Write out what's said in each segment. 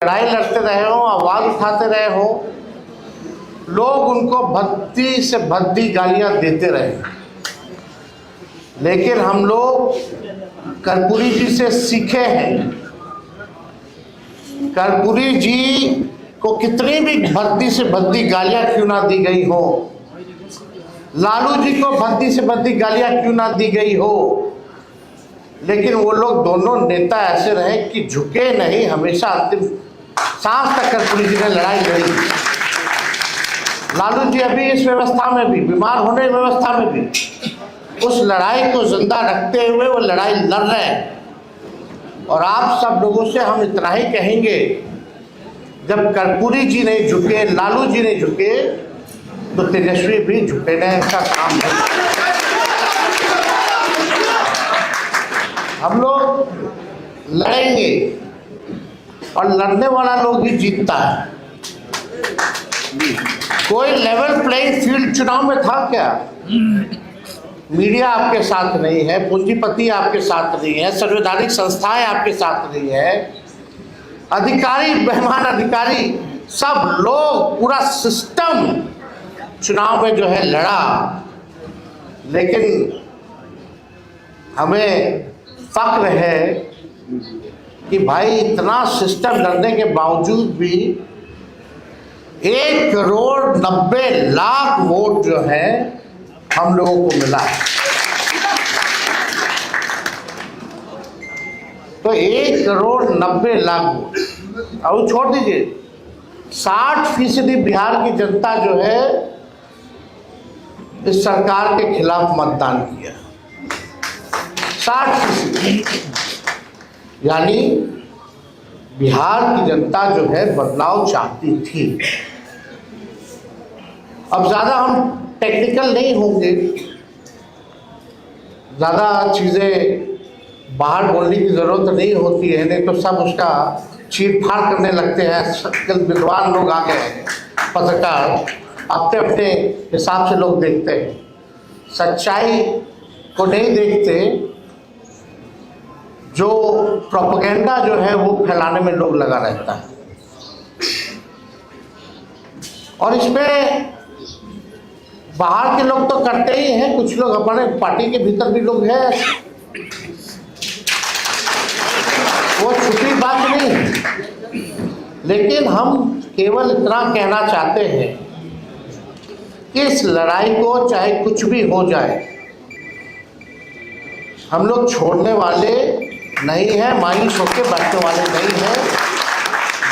लड़ाई लड़ते रहे हो, आवाज उठाते रहे हो, लोग उनको भद्दी से भद्दी गालियां देते रहे। लेकिन हम लोग कर्पूरी जी से सीखे हैं। कर्पूरी जी को कितनी भी भद्दी से भद्दी गालियां क्यों ना दी गई हो, लालू जी को भद्दी से भद्दी गालियां क्यों ना दी गई हो, लेकिन वो लोग दोनों नेता ऐसे रहे कि झुके नहीं, हमेशा अंतिम सांस तक कर्पूरी जी ने लड़ाई लड़ी। लालू जी अभी इस व्यवस्था में भी, बीमार होने की व्यवस्था में भी, उस लड़ाई को जिंदा रखते हुए वो लड़ाई लड़ रहे हैं। और आप सब लोगों से हम इतना ही कहेंगे, जब कर्पूरी जी नहीं झुके, लालू जी नहीं झुके, तो तेजस्वी भी झुके नहीं, इसका काम है। हम लोग लड़ेंगे और लड़ने वाला लोग ही जीतता है। कोई लेवल प्लेइंग फील्ड चुनाव में था क्या? मीडिया आपके साथ नहीं है, पूंजीपति आपके साथ नहीं है, संवैधानिक संस्थाएं आपके साथ नहीं है, अधिकारी, बेईमान अधिकारी, सब लोग, पूरा सिस्टम चुनाव में जो है लड़ा। लेकिन हमें फक्र है कि भाई इतना सिस्टम लड़ने के बावजूद भी 1,90,00,000 वोट जो है हम लोगों को मिला है। तो 1,90,00,000 वोट, और छोड़ दीजिए 60% बिहार की जनता जो है इस सरकार के खिलाफ मतदान किया। 60%, यानी बिहार की जनता जो है बदलाव चाहती थी। अब ज़्यादा हम टेक्निकल नहीं होंगे, ज़्यादा चीज़ें बाहर बोलने की ज़रूरत नहीं होती है, नहीं तो सब उसका चीर फाड़ करने लगते हैं। विद्वान लोग आ गए हैं, पत्रकार अपने अपने हिसाब से लोग देखते हैं, सच्चाई को नहीं देखते। जो प्रोपेगेंडा जो है वो फैलाने में लोग लगा रहता है। और इसमें बाहर के लोग तो करते ही हैं, कुछ लोग अपने पार्टी के भीतर भी लोग हैं, वो छुपी बात नहीं है। लेकिन हम केवल इतना कहना चाहते हैं कि इस लड़ाई को चाहे कुछ भी हो जाए, हम लोग छोड़ने वाले नहीं है, मायूस होकर बैठने वाले नहीं हैं।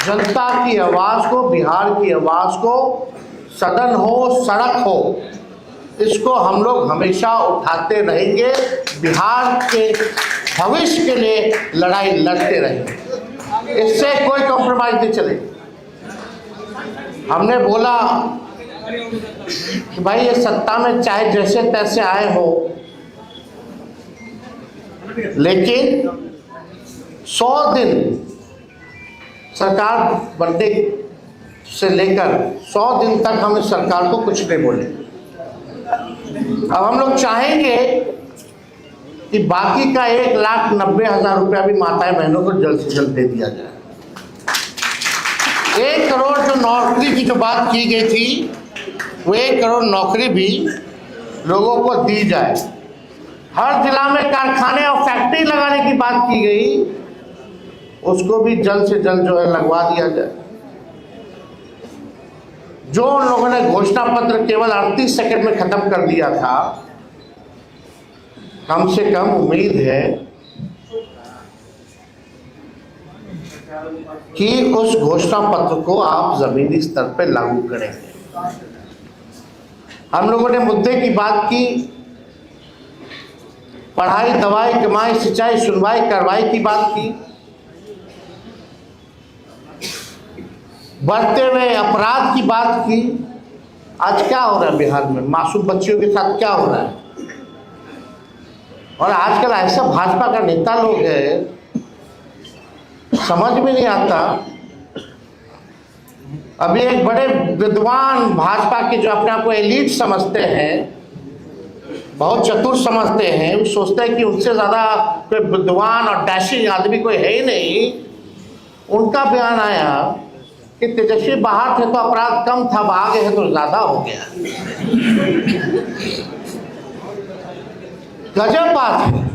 जनता की आवाज़ को, बिहार की आवाज़ को, सदन हो, सड़क हो, इसको हम लोग हमेशा उठाते रहेंगे। बिहार के भविष्य के लिए लड़ाई लड़ते रहेंगे, इससे कोई कॉम्प्रोमाइज नहीं चलेगा। हमने बोला कि भाई ये सत्ता में चाहे जैसे तैसे आए हो, लेकिन 100 दिन सरकार बनने से लेकर 100 दिन तक हम इस सरकार को कुछ नहीं बोले। अब हम लोग चाहेंगे कि बाकी का 1,90,000 रुपया भी माताएं बहनों को जल्द से जल्द दे दिया जाए। 1 करोड़ जो नौकरी की जो बात की गई थी, वो 1 करोड़ नौकरी भी लोगों को दी जाए। हर जिला में कारखाने और फैक्ट्री लगाने की बात की गई, उसको भी जल्द से जल्द जो है लगवा दिया जाए। जो उन लोगों ने घोषणा पत्र केवल 38 सेकंड में खत्म कर दिया था, कम से कम उम्मीद है कि उस घोषणा पत्र को आप जमीनी स्तर पर लागू करेंगे। हम लोगों ने मुद्दे की बात की, पढ़ाई, दवाई, कमाई, सिंचाई, सुनवाई, कार्रवाई की बात की, बढ़ते हुए अपराध की बात की। आज क्या हो रहा है बिहार में? मासूम बच्चियों के साथ क्या हो रहा है? और आजकल ऐसा भाजपा का नेता लोग है, समझ में नहीं आता। अभी एक बड़े विद्वान भाजपा के जो अपने आप को एलीट समझते हैं, बहुत चतुर समझते हैं, वो सोचते हैं कि उनसे ज़्यादा कोई विद्वान और डैशिंग आदमी कोई है ही नहीं, उनका बयान आया कि तेजस्वी बाहर थे तो अपराध कम था, अब आ गए हैं तो ज्यादा हो गया। गजब बात है।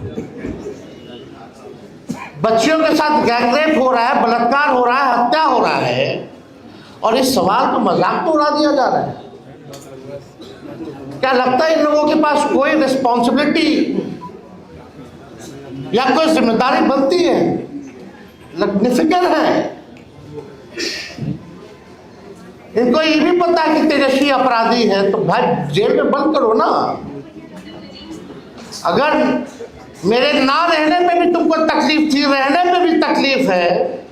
बच्चियों के साथ गैंगरेप हो रहा है, बलात्कार हो रहा है, हत्या हो रहा है, और इस सवाल को मजाक तो उड़ा दिया जा रहा है। क्या लगता है इन लोगों के पास कोई रिस्पॉन्सिबिलिटी या कोई जिम्मेदारी बनती है? निफिक्र है। इनको ये भी पता है कि तेजस्वी अपराधी है, तो भाई जेल में बंद करो ना। अगर मेरे ना रहने में भी तुमको तकलीफ थी, रहने में भी तकलीफ है,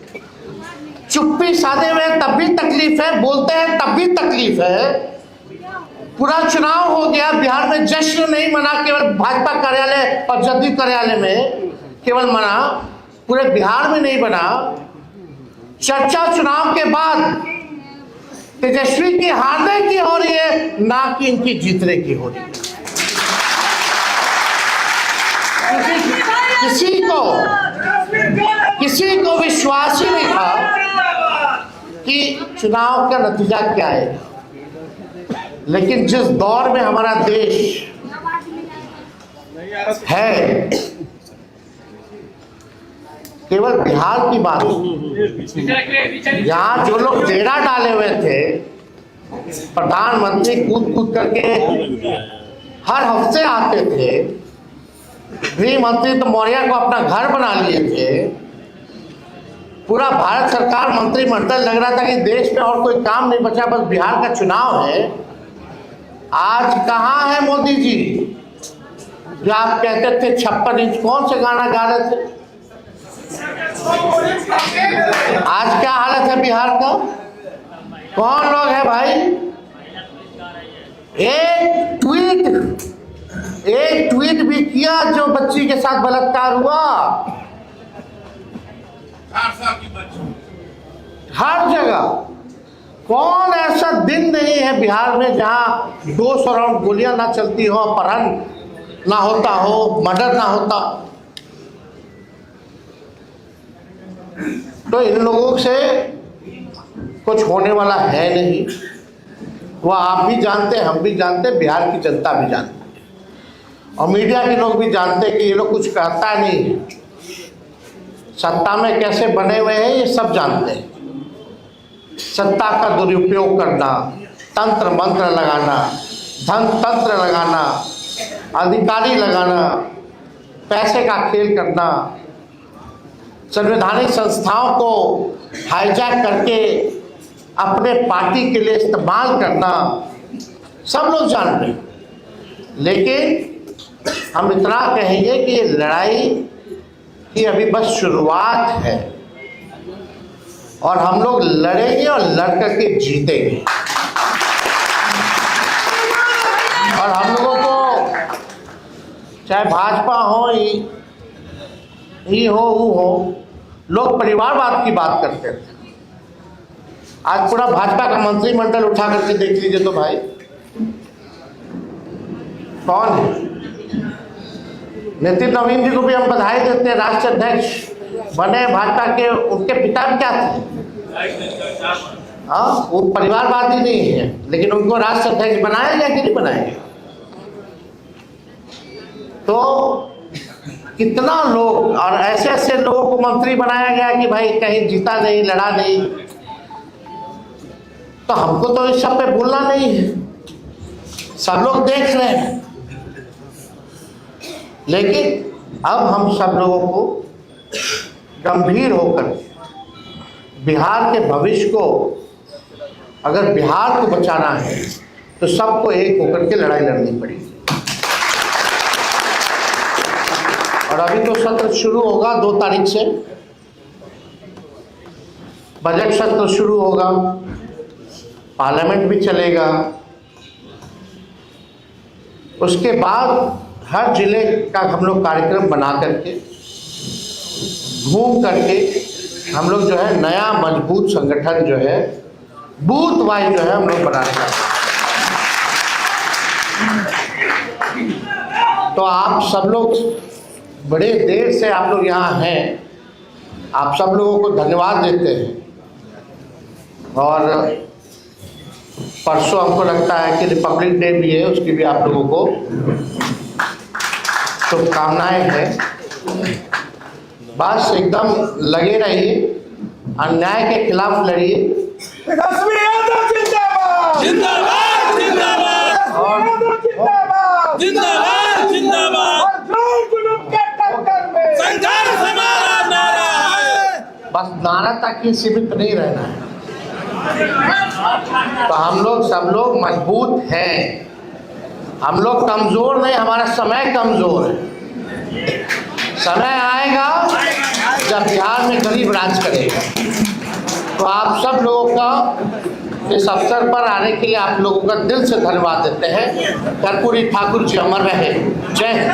चुप्पी साधे हुए तब भी तकलीफ है, बोलते हैं तब भी तकलीफ है। पूरा चुनाव हो गया, बिहार में जश्न नहीं मना, केवल भाजपा कार्यालय और जदयू कार्यालय में केवल मना, पूरे बिहार में नहीं बना। चर्चा चुनाव के बाद तेजस्वी की हारने की हो रही है, ना कि इनकी जीतने की हो रही है। किसी को विश्वास ही नहीं था कि चुनाव का नतीजा क्या है। लेकिन जिस दौर में हमारा देश है, केवल बिहार की बात, यहाँ जो लोग डेरा डाले हुए थे, प्रधानमंत्री कूद कूद करके हर हफ्ते आते थे, गृह मंत्री तो मौर्य को अपना घर बना लिए थे, पूरा भारत सरकार मंत्रिमंडल लग रहा था कि देश में और कोई काम नहीं बचा, बस बिहार का चुनाव है। आज कहाँ है मोदी जी जो आप कहते थे 56 इंच? कौन से गाना गा रहे थे? आज क्या हालत है बिहार का? कौन लोग है भाई? एक ट्वीट भी किया जो बच्ची के साथ बलात्कार हुआ। हर जगह कौन ऐसा दिन नहीं है बिहार में जहां 200 राउंड गोलियां ना चलती हो, अपहरण ना होता हो, मर्डर ना होता। तो इन लोगों से कुछ होने वाला है नहीं। वह आप भी जानते, हम भी जानते, बिहार की जनता भी जानती है, और मीडिया के लोग भी जानते हैं कि ये लोग कुछ कहता नहीं है। सत्ता में कैसे बने हुए हैं ये सब जानते हैं। सत्ता का दुरुपयोग करना, तंत्र मंत्र लगाना, धन तंत्र लगाना, अधिकारी लगाना, पैसे का खेल करना, संवैधानिक संस्थाओं को हाईजैक करके अपने पार्टी के लिए इस्तेमाल करना, सब लोग जानते हैं। लेकिन हम इतना कहेंगे कि ये लड़ाई की अभी बस शुरुआत है, और हम लोग लड़ेंगे और लड़ करके जीतेंगे। और हम लोगों को चाहे भाजपा हो, ये हो, वो हो, लोग परिवारवाद की बात करते थे। आज पूरा भाजपा का मंत्रिमंडल उठा करके देख लीजिए तो भाई कौन है? नितिन नवीन जी को भी हम बधाई देते हैं, राष्ट्रीय अध्यक्ष बने भाजपा के। उनके पिता भी क्या थे? हाँ, वो परिवारवादी नहीं है, लेकिन उनको राष्ट्रीय अध्यक्ष बनाया गया कि नहीं बनाया गया? तो कितना लोग और ऐसे ऐसे लोगों को मंत्री बनाया गया कि भाई कहीं जीता नहीं, लड़ा नहीं। तो हमको तो इस सब पे बोलना नहीं है, सब लोग देख रहे हैं। लेकिन अब हम सब लोगों को गंभीर होकर बिहार के भविष्य को, अगर बिहार को बचाना है तो सबको एक होकर के लड़ाई लड़नी पड़ेगी। और अभी तो सत्र शुरू होगा 2 तारीख से, बजट सत्र शुरू होगा, पार्लियामेंट भी चलेगा। उसके बाद हर जिले का हम लोग कार्यक्रम बना करके, घूम करके हम लोग जो है नया मजबूत संगठन जो है बूथ वाइज जो है हम लोग बनाने का। तो आप सब लोग बड़े देर से आप लोग यहाँ हैं, आप सब लोगों को धन्यवाद देते हैं। और परसों हमको लगता है कि रिपब्लिक डे भी है, उसकी भी आप लोगों को शुभकामनाएं हैं। बस एकदम लगे रहिए, अन्याय के खिलाफ लड़िए। जिंदाबाद जिंदाबाद जिंदाबाद जिंदाबाद जिंदाबाद संघर्ष हमारा नारा है। बस नारा तक ही सीमित नहीं रहना है। तो हम लोग सब लोग मजबूत हैं, हम लोग कमजोर नहीं, हमारा समय कमजोर है। समय आएगा जब बिहार में गरीब राज करेगा। तो आप सब लोगों का इस अवसर पर आने के लिए आप लोगों का दिल से धन्यवाद देते हैं। कर्पूरी ठाकुर जी अमर रहे। जय हिंद।